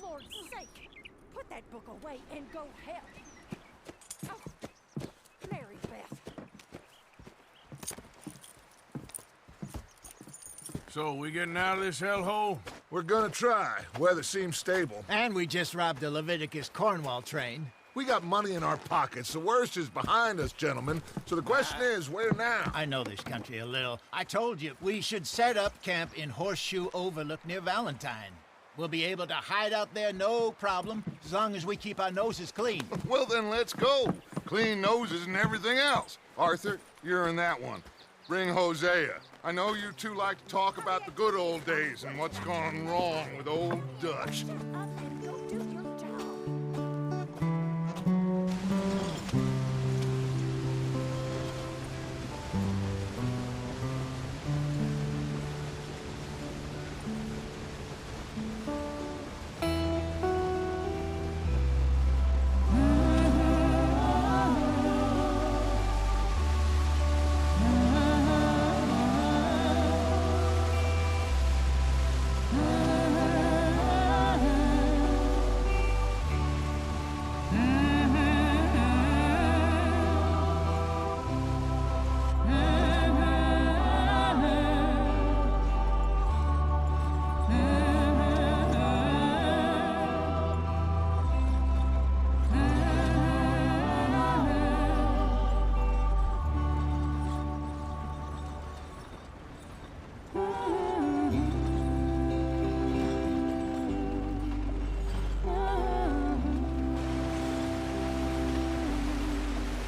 Lord's sake! Put that book away and go help! Oh, Mary Beth. So, we getting out of this hellhole? We're gonna try. Weather seems stable. And we just robbed the Leviticus Cornwall train. We got money in our pockets. The worst is behind us, gentlemen. So the question is, where now? I know this country a little. I told you, we should set up camp in Horseshoe Overlook near Valentine. We'll be able to hide out there, no problem, as long as we keep our noses clean. Well, then let's go. Clean noses and everything else. Arthur, you're in that one. Bring Hosea. I know you two like to talk about the good old days and what's gone wrong with old Dutch. Shut up and go do your job.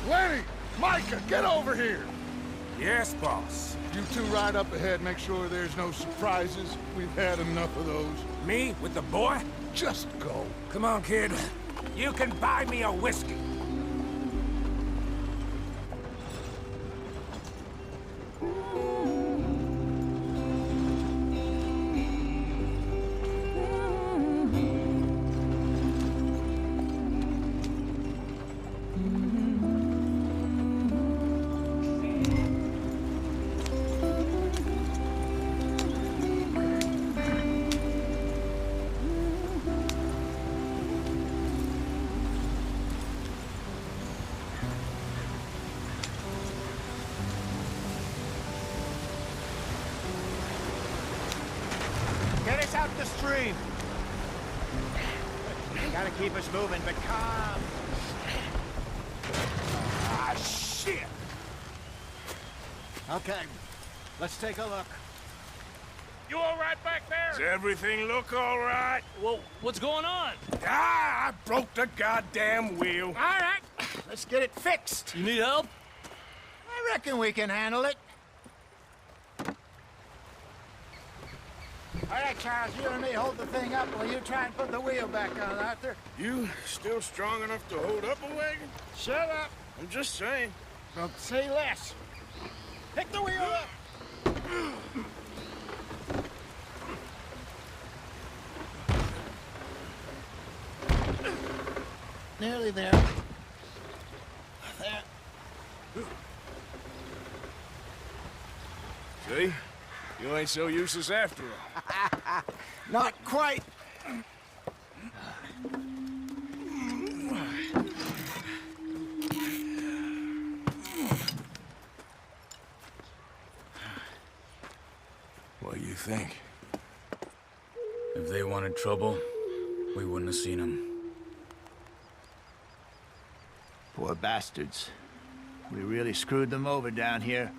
Lenny! Micah, get over here! Yes, boss. You two ride up ahead, make sure there's no surprises. We've had enough of those. Me with the boy? Just go. Come on, kid. You can buy me a whiskey. Get us out the stream. Gotta keep us moving, but calm. Ah, shit! Okay, let's take a look. You all right back there? Does everything look all right? Well, what's going on? Ah, I broke the goddamn wheel. All right, let's get it fixed. You need help? I reckon we can handle it. All right, Charles, you and me hold the thing up while you try and put the wheel back on, Arthur. You still strong enough to hold up a wagon? Shut up. I'm just saying. Don't say less. Pick the wheel up. Nearly there. There. See? You ain't so useless after all. Not quite. What do you think? If they wanted trouble, we wouldn't have seen them. Poor bastards. We really screwed them over down here.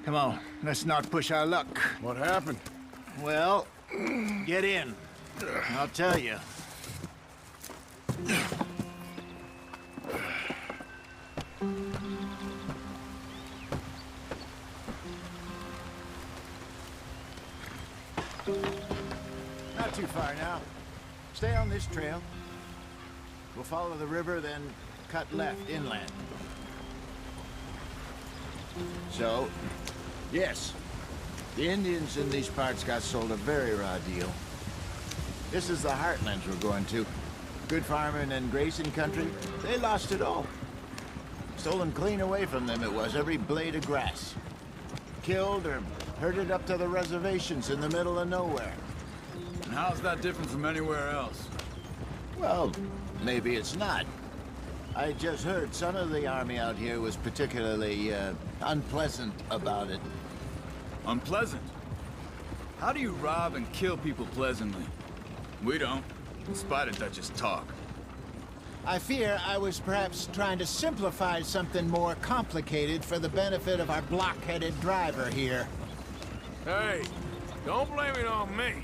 Come on, let's not push our luck. What happened? Well, get in. I'll tell you. Not too far now. Stay on this trail. We'll follow the river, then cut left inland. So, yes, the Indians in these parts got sold a very raw deal. This is the heartlands we're going to. Good farming and grazing country, they lost it all. Stolen clean away from them it was, every blade of grass. Killed or herded up to the reservations in the middle of nowhere. how's that different from anywhere else? Well, maybe it's not. I just heard some of the army out here was particularly, unpleasant about it. Unpleasant? How do you rob and kill people pleasantly? We don't, in spite of Dutch's talk. I fear I was perhaps trying to simplify something more complicated for the benefit of our block-headed driver here. Hey, don't blame it on me.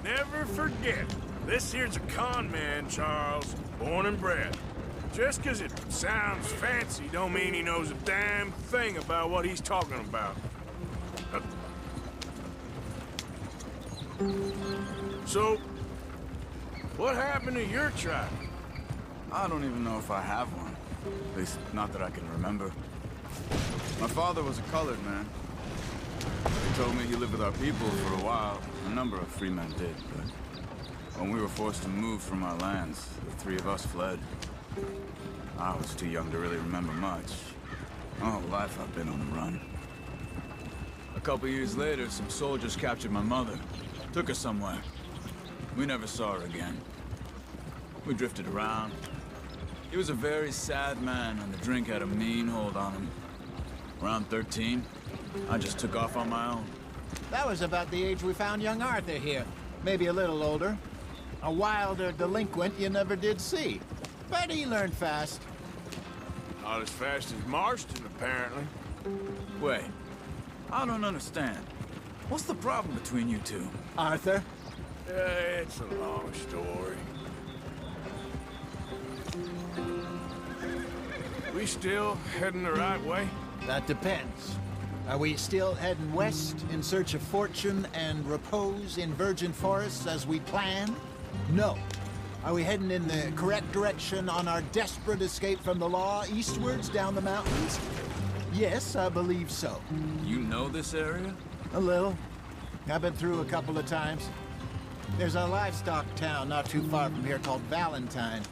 Never forget, this here's a con man, Charles, born and bred. Just 'cause it sounds fancy don't mean he knows a damn thing about what he's talking about. So, what happened to your tribe? I don't even know if I have one. At least, not that I can remember. My father was a colored man. He told me he lived with our people for a while. A number of free men did, but when we were forced to move from our lands, the three of us fled. I was too young to really remember much. My whole life I've been on the run. A couple years later, some soldiers captured my mother. Took her somewhere. We never saw her again. We drifted around. He was a very sad man, and the drink had a mean hold on him. Around 13, I just took off on my own. That was about the age we found young Arthur here. Maybe a little older. A wilder delinquent you never did see. But he learned fast. Not as fast as Marston, apparently. Wait, I don't understand. What's the problem between you two? Arthur? It's a long story. We still heading the right way? That depends. Are we still heading west in search of fortune and repose in virgin forests as we planned? No. Are we heading in the correct direction on our desperate escape from the law eastwards down the mountains? Yes, I believe so. You know this area? A little. I've been through a couple of times. There's a livestock town not too far from here called Valentine.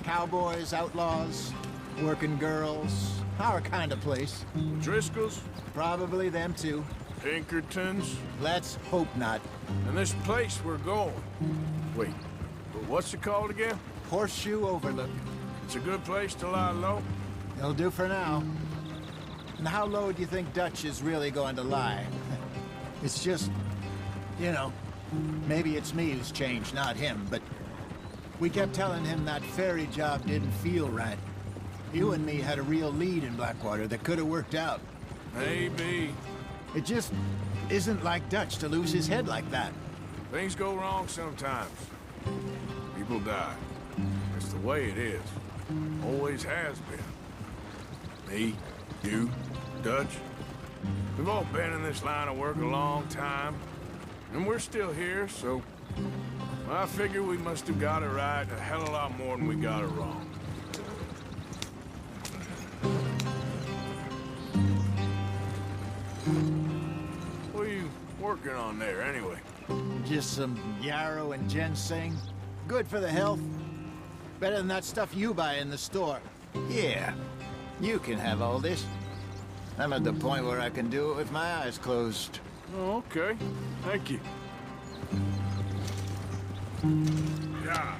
Cowboys, outlaws, working girls, our kind of place. Driscoll's? Probably them too. Pinkertons? Let's hope not. And this place we're going. Wait, but what's it called again? Horseshoe Overlook. It's a good place to lie low? It'll do for now. And how low do you think Dutch is really going to lie? It's just, you know, maybe it's me who's changed, not him, but we kept telling him that ferry job didn't feel right. You and me had a real lead in Blackwater that could have worked out. Maybe. It just isn't like Dutch to lose his head like that. Things go wrong sometimes. People die. It's the way it is. Always has been. Me, you, Dutch. We've all been in this line of work a long time. And we're still here, so I figure we must have got it right a hell of a lot more than we got it wrong. What are you working on there, anyway? Just some yarrow and ginseng. Good for the health. Better than that stuff you buy in the store. Yeah, you can have all this. I'm at the point where I can do it with my eyes closed. Oh, okay. Thank you. Yeah.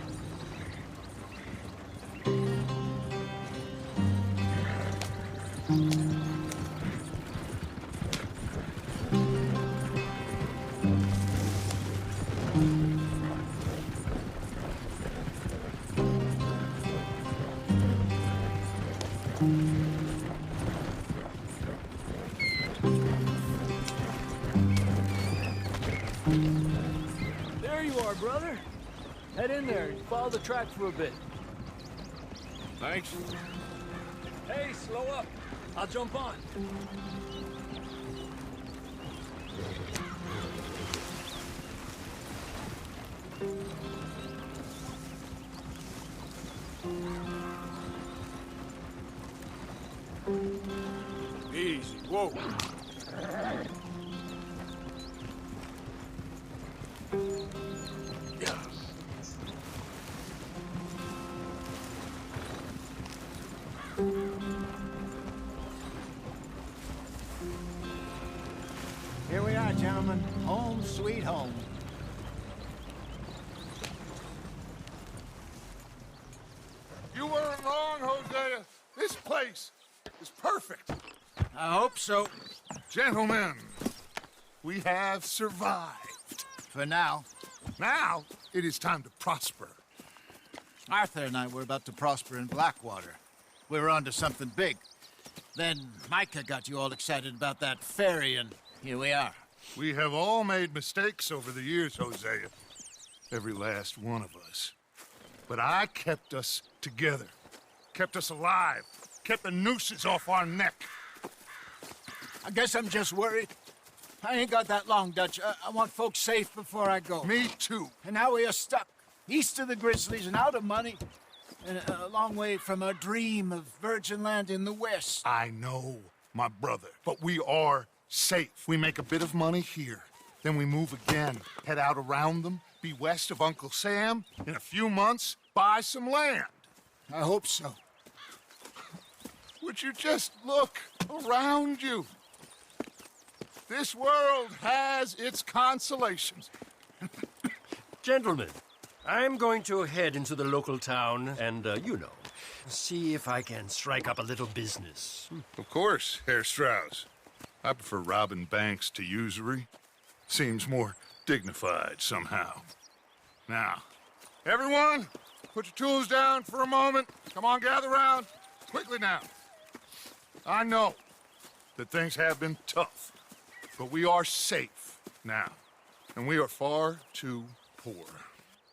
There you are, brother. Head in there and follow the tracks for a bit. Thanks. Hey, slow up. I'll jump on. Easy. Whoa. Yeah. Here we are, gentlemen. Home sweet home. place is perfect. I hope so. Gentlemen, we have survived. For now. Now, it is time to prosper. Arthur and I were about to prosper in Blackwater. We were onto something big. Then Micah got you all excited about that ferry, and here we are. We have all made mistakes over the years, Hosea. Every last one of us. But I kept us together. Kept us alive. Kept the nooses off our neck. I guess I'm just worried. I ain't got that long, Dutch. I want folks safe before I go. Me too. And now we are stuck, east of the Grizzlies and out of money, and a long way from our dream of virgin land in the west. I know, my brother, but we are safe. We make a bit of money here, then we move again, head out around them, be west of Uncle Sam, in a few months, buy some land. I hope so. Would you just look around you? This world has its consolations. Gentlemen, I'm going to head into the local town and, see if I can strike up a little business. Of course, Herr Strauss. I prefer robbing banks to usury. Seems more dignified somehow. Now, everyone, put your tools down for a moment. Come on, gather round. Quickly now. I know that things have been tough, but we are safe now, and we are far too poor.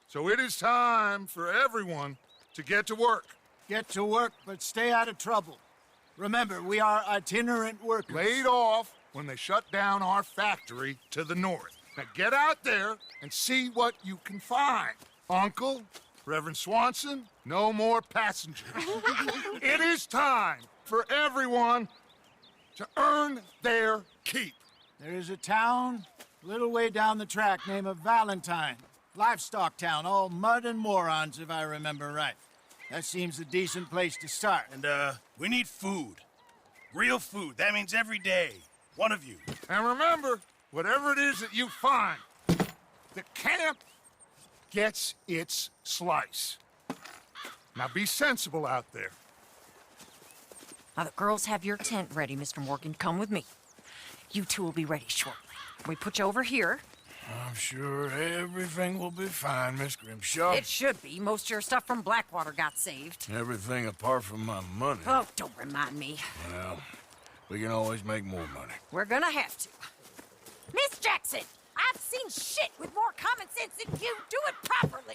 So it is time for everyone to get to work. Get to work, but stay out of trouble. Remember, we are itinerant workers. Laid off when they shut down our factory to the north. Now get out there and see what you can find. Uncle, Reverend Swanson, no more passengers. It is time for everyone to earn their keep. There is a town a little way down the track named Valentine. Livestock town, all mud and morons, if I remember right. That seems a decent place to start. And, we need food. Real food. That means every day. One of you. And remember, whatever it is that you find, the camp gets its slice. Now be sensible out there. Now, the girls have your tent ready, Mr. Morgan. Come with me. You two will be ready shortly. We put you over here. I'm sure everything will be fine, Miss Grimshaw. It should be. Most of your stuff from Blackwater got saved. Everything apart from my money. Oh, don't remind me. Well, we can always make more money. We're gonna have to. Miss Jackson, I've seen shit with more common sense than you. Do it properly.